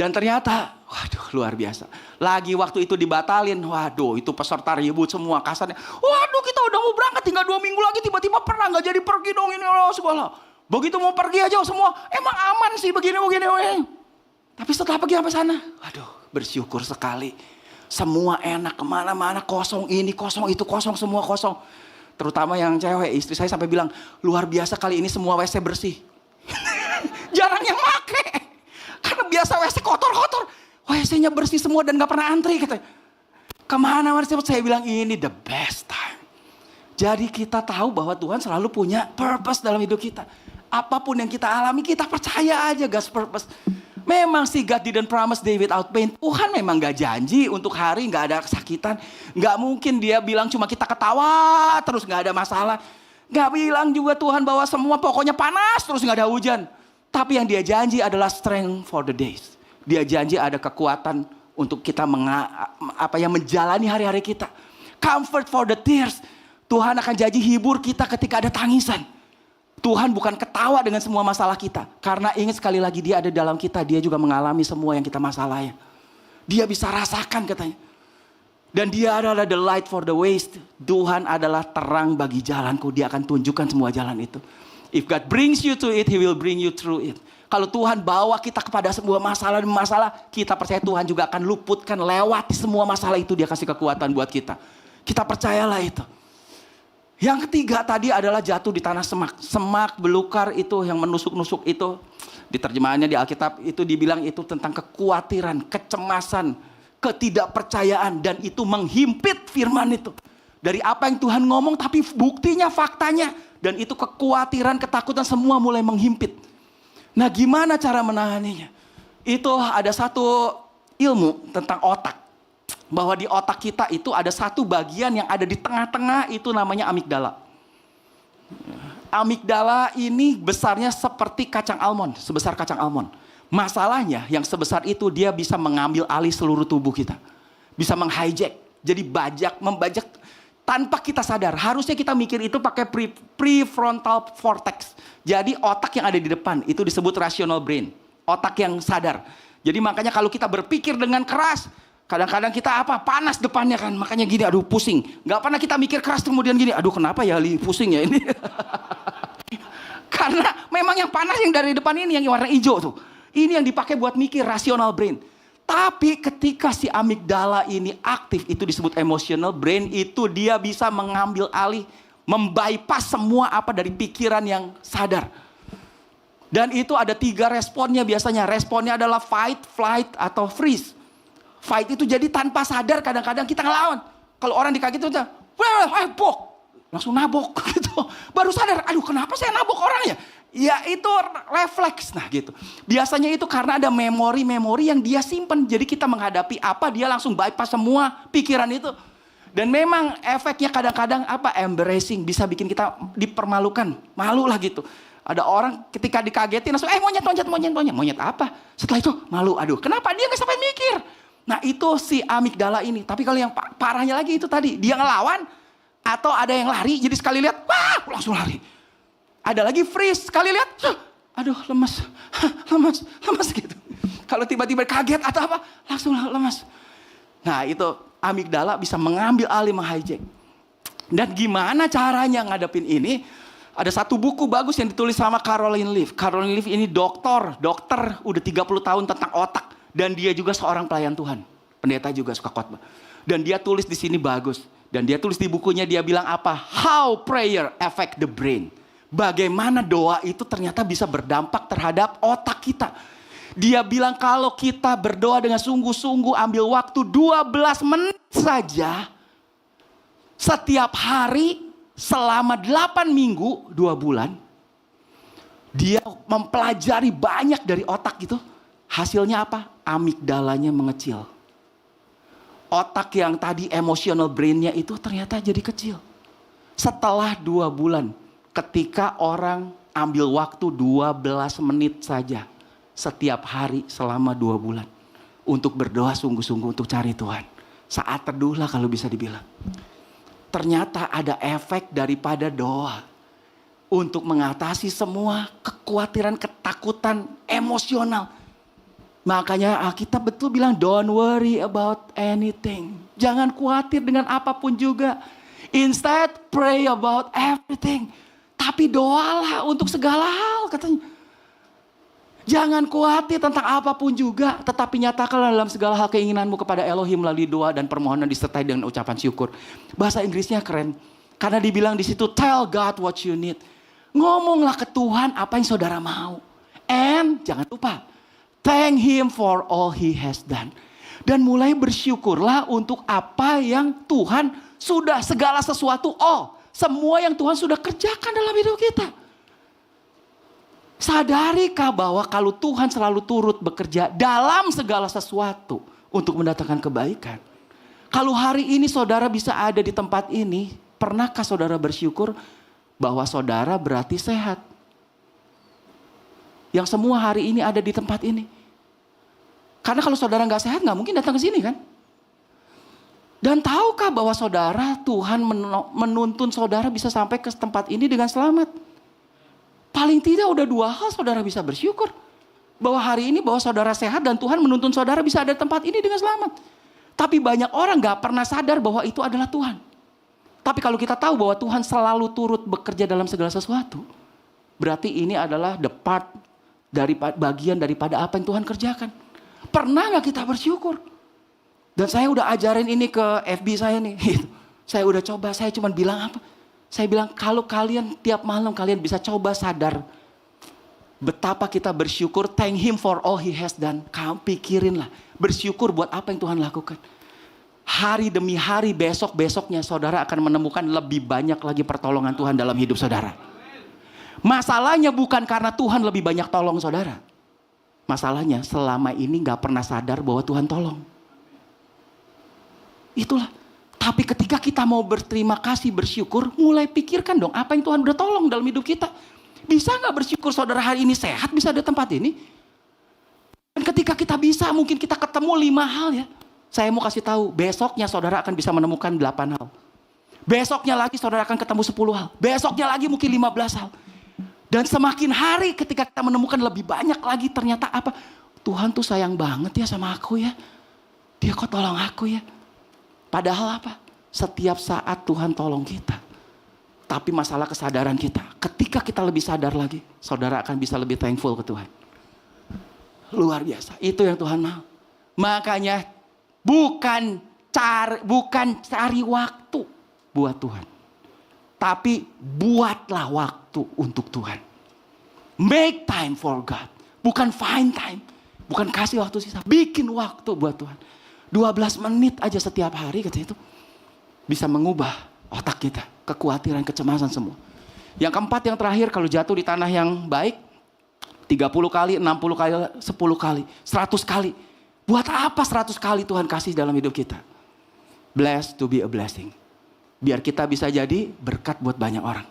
Dan ternyata, waduh luar biasa. Lagi waktu itu dibatalin, waduh itu peserta ribut semua kasarnya. Waduh kita udah mau berangkat tinggal 2 minggu lagi tiba-tiba pernah nggak jadi pergi dong ini segala. Begitu mau pergi aja semua, emang aman sih begini. Tapi setelah pergi sampai sana, waduh bersyukur sekali. Semua enak kemana-mana, kosong ini, kosong itu, kosong semua kosong. Terutama yang cewek, istri saya sampai bilang, luar biasa kali ini semua WC bersih. Jarang yang make. Karena biasa WC kotor-kotor. WC-nya bersih semua dan gak pernah antri. Gitu. Kemana-mana saya bilang ini the best time. Jadi kita tahu bahwa Tuhan selalu punya purpose dalam hidup kita. Apapun yang kita alami, kita percaya aja God's purpose. Memang sih God didn't promise day without pain. Tuhan memang gak janji untuk hari gak ada kesakitan. Gak mungkin dia bilang cuma kita ketawa terus gak ada masalah. Gak bilang juga Tuhan bahwa semua pokoknya panas terus gak ada hujan. Tapi yang dia janji adalah strength for the days. Dia janji ada kekuatan untuk kita menjalani hari-hari kita. Comfort for the tears. Tuhan akan janji hibur kita ketika ada tangisan. Tuhan bukan ketawa dengan semua masalah kita. Karena ingat sekali lagi dia ada dalam kita. Dia juga mengalami semua yang kita masalahnya. Dia bisa rasakan katanya. Dan dia adalah the light for the ways. Tuhan adalah terang bagi jalanku. Dia akan tunjukkan semua jalan itu. If God brings you to it, He will bring you through it. Kalau Tuhan bawa kita kepada sebuah masalah, kita percaya Tuhan juga akan luputkan, lewati semua masalah itu. Dia kasih kekuatan buat kita. Kita percayalah itu. Yang ketiga tadi adalah jatuh di tanah semak. Semak, belukar itu yang menusuk-nusuk itu. Di terjemahannya di Alkitab itu dibilang itu tentang kekhawatiran, kecemasan, ketidakpercayaan. Dan itu menghimpit firman itu. Dari apa yang Tuhan ngomong tapi buktinya, faktanya. Dan itu kekhawatiran, ketakutan semua mulai menghimpit. Nah gimana cara menanganinya? Itu ada satu ilmu tentang otak. Bahwa di otak kita itu ada satu bagian yang ada di tengah-tengah itu namanya amigdala. Amigdala ini besarnya seperti kacang almond, sebesar kacang almond. Masalahnya yang sebesar itu dia bisa mengambil alih seluruh tubuh kita. Bisa menghijack, jadi membajak tanpa kita sadar. Harusnya kita mikir itu pakai prefrontal cortex. Jadi otak yang ada di depan, itu disebut rational brain. Otak yang sadar. Jadi makanya kalau kita berpikir dengan keras, kadang-kadang kita panas depannya kan. Makanya gini, aduh pusing. Gak pernah kita mikir keras kemudian gini, aduh kenapa ya pusing ya ini. Karena memang yang panas yang dari depan ini, yang warna hijau tuh. Ini yang dipakai buat mikir, rational brain. Tapi ketika si amigdala ini aktif, itu disebut emotional brain, itu dia bisa mengambil alih, membypass semua apa dari pikiran yang sadar. Dan itu ada 3 responnya biasanya. Responnya adalah fight, flight, atau freeze. Fight itu jadi tanpa sadar kadang-kadang kita ngelawan. Kalau orang dikagetin itu, bok, langsung nabok gitu. Baru sadar, aduh kenapa saya nabok orang ya? Ya itu refleks, nah gitu. Biasanya itu karena ada memori-memori yang dia simpan. Jadi kita menghadapi apa, dia langsung bypass semua pikiran itu. Dan memang efeknya kadang-kadang embarrassing, bisa bikin kita dipermalukan, malu lah gitu. Ada orang ketika dikagetin langsung, monyet apa? Setelah itu malu, aduh kenapa dia gak sampai mikir? Nah itu si amigdala ini. Tapi kalau yang parahnya lagi itu tadi, dia ngelawan atau ada yang lari, jadi sekali lihat, wah langsung lari. Ada lagi freeze, sekali lihat, aduh lemas gitu. Kalau tiba-tiba kaget atau apa, langsung lemas. Nah itu amigdala bisa mengambil alih, menghijack. Dan gimana caranya ngadepin ini? Ada satu buku bagus yang ditulis sama Caroline Leaf. Caroline Leaf ini dokter udah 30 tahun tentang otak. Dan dia juga seorang pelayan Tuhan. Pendeta juga suka khotbah. Dan dia tulis di sini bagus. Dan dia tulis di bukunya, dia bilang apa? How prayer affect the brain. Bagaimana doa itu ternyata bisa berdampak terhadap otak kita. Dia bilang kalau kita berdoa dengan sungguh-sungguh, ambil waktu 12 menit saja. Setiap hari selama 8 minggu, 2 bulan. Dia mempelajari banyak dari otak gitu. Hasilnya apa? Amigdalanya mengecil. Otak yang tadi emotional brain-nya itu ternyata jadi kecil. Setelah 2 bulan. Ketika orang ambil waktu 12 menit saja setiap hari selama 2 bulan untuk berdoa sungguh-sungguh untuk cari Tuhan. Saat teduh lah kalau bisa dibilang. Ternyata ada efek daripada doa untuk mengatasi semua kekhawatiran, ketakutan, emosional. Makanya Alkitab betul bilang don't worry about anything. Jangan khawatir dengan apapun juga. Instead pray about everything. Tapi doalah untuk segala hal katanya. Jangan khawatir tentang apapun juga. Tetapi nyatakanlah dalam segala hal keinginanmu kepada Elohim melalui doa dan permohonan disertai dengan ucapan syukur. Bahasa Inggrisnya keren. Karena dibilang di situ tell God what you need. Ngomonglah ke Tuhan apa yang saudara mau. And jangan lupa. Thank Him for all He has done. Dan mulai bersyukurlah untuk apa yang Tuhan sudah segala sesuatu. Semua yang Tuhan sudah kerjakan dalam hidup kita. Sadarikah bahwa kalau Tuhan selalu turut bekerja dalam segala sesuatu untuk mendatangkan kebaikan. Kalau hari ini saudara bisa ada di tempat ini, pernahkah saudara bersyukur bahwa saudara berarti sehat? Yang semua hari ini ada di tempat ini. Karena kalau saudara gak sehat gak mungkin datang ke sini kan? Dan tahukah bahwa saudara, Tuhan menuntun saudara bisa sampai ke tempat ini dengan selamat. Paling tidak udah 2 hal saudara bisa bersyukur. Bahwa hari ini bahwa saudara sehat dan Tuhan menuntun saudara bisa ada di tempat ini dengan selamat. Tapi banyak orang gak pernah sadar bahwa itu adalah Tuhan. Tapi kalau kita tahu bahwa Tuhan selalu turut bekerja dalam segala sesuatu. Berarti ini adalah the part, bagian daripada apa yang Tuhan kerjakan. Pernah gak kita bersyukur? Dan saya udah ajarin ini ke FB saya nih. Saya udah coba, saya cuma bilang apa? Saya bilang kalau kalian tiap malam kalian bisa coba sadar. Betapa kita bersyukur, thank Him for all He has done. Kamu pikirin lah, bersyukur buat apa yang Tuhan lakukan. Hari demi hari, besok-besoknya saudara akan menemukan lebih banyak lagi pertolongan Tuhan dalam hidup saudara. Masalahnya bukan karena Tuhan lebih banyak tolong saudara. Masalahnya selama ini gak pernah sadar bahwa Tuhan tolong. Itulah. Tapi ketika kita mau berterima kasih, bersyukur, mulai pikirkan dong apa yang Tuhan udah tolong dalam hidup kita. Bisa gak bersyukur saudara hari ini sehat bisa ada tempat ini? Dan ketika kita bisa, mungkin kita ketemu 5 hal ya. Saya mau kasih tahu, besoknya saudara akan bisa menemukan 8 hal. Besoknya lagi saudara akan ketemu 10 hal. Besoknya lagi mungkin 15 hal. Dan semakin hari ketika kita menemukan lebih banyak lagi, ternyata apa? Tuhan tuh sayang banget ya sama aku ya. Dia kok tolong aku ya. Padahal apa? Setiap saat Tuhan tolong kita. Tapi masalah kesadaran kita. Ketika kita lebih sadar lagi, saudara akan bisa lebih thankful ke Tuhan. Luar biasa. Itu yang Tuhan mau. Makanya bukan cari waktu buat Tuhan. Tapi buatlah waktu untuk Tuhan. Make time for God. Bukan find time. Bukan kasih waktu sisa. Bikin waktu buat Tuhan. 12 menit aja setiap hari katanya itu. Bisa mengubah otak kita. Kekhawatiran, kecemasan semua. Yang keempat, yang terakhir, kalau jatuh di tanah yang baik. 30 kali, 60 kali, 10 kali, 100 kali. Buat apa 100 kali Tuhan kasih dalam hidup kita? Blessed to be a blessing. Biar kita bisa jadi berkat buat banyak orang.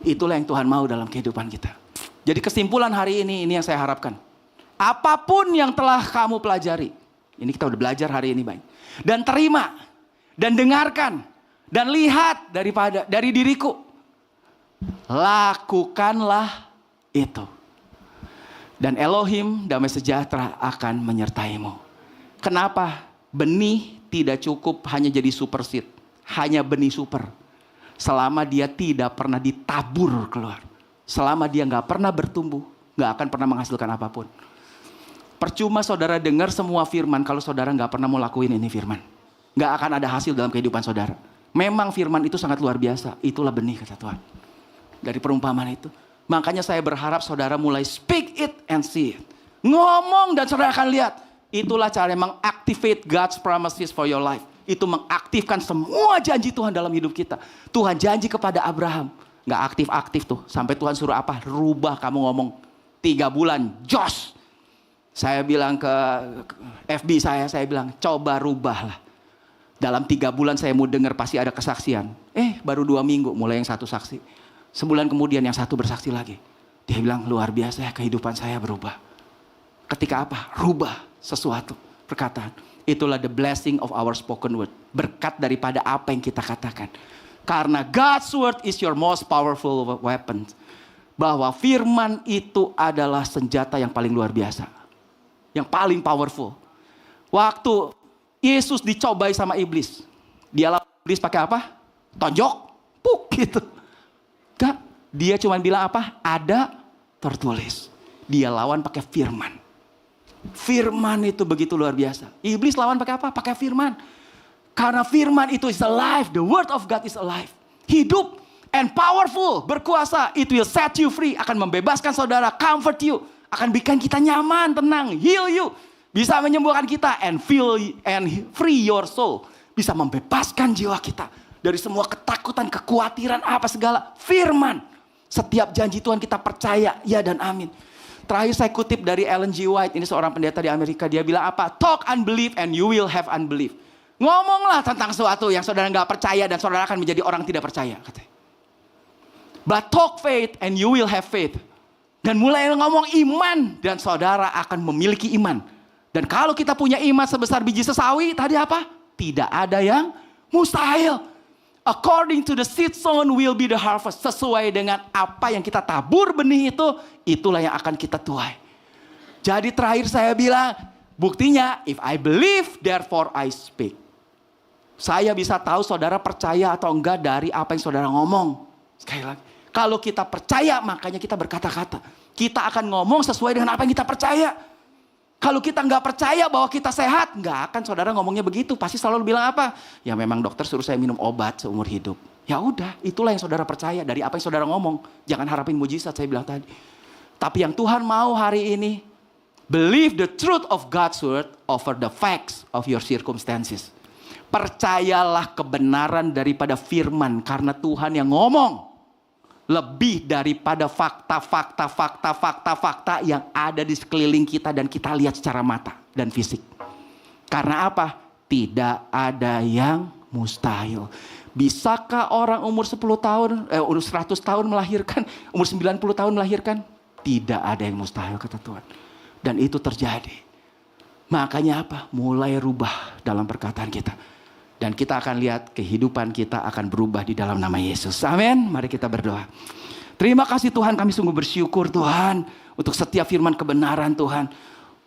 Itulah yang Tuhan mau dalam kehidupan kita. Jadi kesimpulan hari ini yang saya harapkan. Apapun yang telah kamu pelajari. Ini kita udah belajar hari ini banyak. Dan terima. Dan dengarkan. Dan lihat dari diriku. Lakukanlah itu. Dan Elohim damai sejahtera akan menyertaimu. Kenapa? Benih tidak cukup hanya jadi super seed. Hanya benih super. Selama dia tidak pernah ditabur keluar. Selama dia gak pernah bertumbuh. Gak akan pernah menghasilkan apapun. Percuma saudara dengar semua firman kalau saudara gak pernah mau lakuin ini firman. Gak akan ada hasil dalam kehidupan saudara. Memang firman itu sangat luar biasa. Itulah benih kata Tuhan. Dari perumpamaan itu. Makanya saya berharap saudara mulai speak it and see it. Ngomong dan saudara akan lihat. Itulah cara mengactivate God's promises for your life. Itu mengaktifkan semua janji Tuhan dalam hidup kita. Tuhan janji kepada Abraham. Gak aktif-aktif tuh. Sampai Tuhan suruh apa? Rubah kamu ngomong. 3 bulan. Josh. Saya bilang ke FB saya bilang coba rubahlah. Dalam 3 bulan saya mau dengar pasti ada kesaksian. Baru 2 minggu mulai yang satu saksi. Sebulan kemudian yang satu bersaksi lagi. Dia bilang luar biasa ya kehidupan saya berubah. Ketika apa? Rubah sesuatu perkataan. Itulah the blessing of our spoken word. Berkat daripada apa yang kita katakan. Karena God's word is your most powerful weapon. Bahwa firman itu adalah senjata yang paling luar biasa. Yang paling powerful. Waktu Yesus dicobai sama iblis. Dia lawan iblis pakai apa? Tonjok. Puk gitu. Gak. Dia cuma bilang apa? Ada tertulis. Dia lawan pakai firman. Firman itu begitu luar biasa. Iblis lawan pakai apa? Pakai firman. Karena firman itu is alive. The word of God is alive. Hidup and powerful. Berkuasa. It will set you free. Akan membebaskan saudara. Comfort you. Akan bikin kita nyaman, tenang. Heal you. Bisa menyembuhkan kita. And free your soul. Bisa membebaskan jiwa kita. Dari semua ketakutan, kekhawatiran, apa segala. Firman. Setiap janji Tuhan kita percaya. Ya dan amin. Terakhir saya kutip dari Ellen G. White. Ini seorang pendeta di Amerika. Dia bilang apa? Talk unbelief and you will have unbelief. Ngomonglah tentang sesuatu yang saudara gak percaya. Dan saudara akan menjadi orang tidak percaya. Katanya. But talk faith and you will have faith. Dan mulai ngomong iman. Dan saudara akan memiliki iman. Dan kalau kita punya iman sebesar biji sesawi. Tadi apa? Tidak ada yang mustahil. According to the seed sown will be the harvest. Sesuai dengan apa yang kita tabur benih itu. Itulah yang akan kita tuai. Jadi terakhir saya bilang. Buktinya if I believe therefore I speak. Saya bisa tahu saudara percaya atau enggak dari apa yang saudara ngomong. Sekali lagi. Kalau kita percaya makanya kita berkata-kata. Kita akan ngomong sesuai dengan apa yang kita percaya. Kalau kita nggak percaya bahwa kita sehat, nggak akan saudara ngomongnya begitu. Pasti selalu bilang apa? Ya memang dokter suruh saya minum obat seumur hidup. Ya udah, itulah yang saudara percaya dari apa yang saudara ngomong. Jangan harapin mujizat saya bilang tadi. Tapi yang Tuhan mau hari ini, believe the truth of God's word over the facts of your circumstances. Percayalah kebenaran daripada firman karena Tuhan yang ngomong. Lebih daripada fakta yang ada di sekeliling kita dan kita lihat secara mata dan fisik. Karena apa? Tidak ada yang mustahil. Bisakah orang umur 10 tahun, umur 100 tahun melahirkan, umur 90 tahun melahirkan? Tidak ada yang mustahil kata Tuhan. Dan itu terjadi. Makanya apa? Mulai rubah dalam perkataan kita. Dan kita akan lihat kehidupan kita akan berubah di dalam nama Yesus. Amin. Mari kita berdoa. Terima kasih Tuhan, kami sungguh bersyukur Tuhan. Untuk setiap firman kebenaran Tuhan.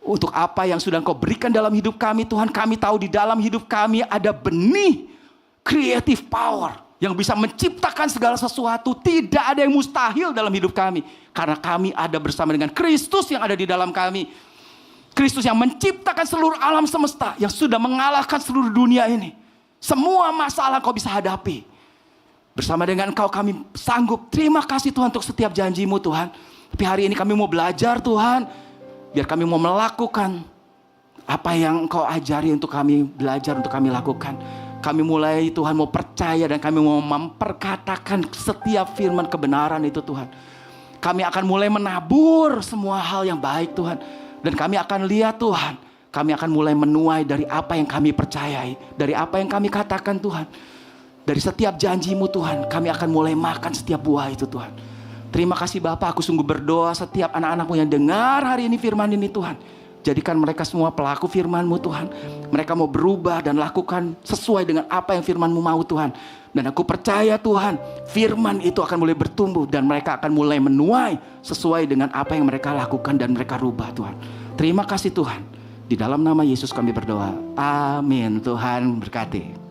Untuk apa yang sudah Engkau berikan dalam hidup kami Tuhan. Kami tahu di dalam hidup kami ada benih creative power. Yang bisa menciptakan segala sesuatu. Tidak ada yang mustahil dalam hidup kami. Karena kami ada bersama dengan Kristus yang ada di dalam kami. Kristus yang menciptakan seluruh alam semesta. Yang sudah mengalahkan seluruh dunia ini. Semua masalah Kau bisa hadapi. Bersama dengan Engkau kami sanggup. Terima kasih Tuhan untuk setiap janji-Mu Tuhan. Tapi hari ini kami mau belajar Tuhan. Biar kami mau melakukan apa yang Engkau ajari untuk kami belajar, untuk kami lakukan. Kami mulai Tuhan mau percaya dan kami mau memperkatakan setiap firman kebenaran itu Tuhan. Kami akan mulai menabur semua hal yang baik Tuhan. Dan kami akan lihat Tuhan. Kami akan mulai menuai dari apa yang kami percayai. Dari apa yang kami katakan Tuhan. Dari setiap janji-Mu Tuhan. Kami akan mulai makan setiap buah itu Tuhan. Terima kasih Bapak, aku sungguh berdoa setiap anak-anak-Mu yang dengar hari ini firman ini Tuhan. Jadikan mereka semua pelaku firman-Mu Tuhan. Mereka mau berubah dan lakukan sesuai dengan apa yang firman-Mu mau Tuhan. Dan aku percaya Tuhan, firman itu akan mulai bertumbuh. Dan mereka akan mulai menuai sesuai dengan apa yang mereka lakukan dan mereka rubah Tuhan. Terima kasih Tuhan. Di dalam nama Yesus kami berdoa. Amin. Tuhan berkati.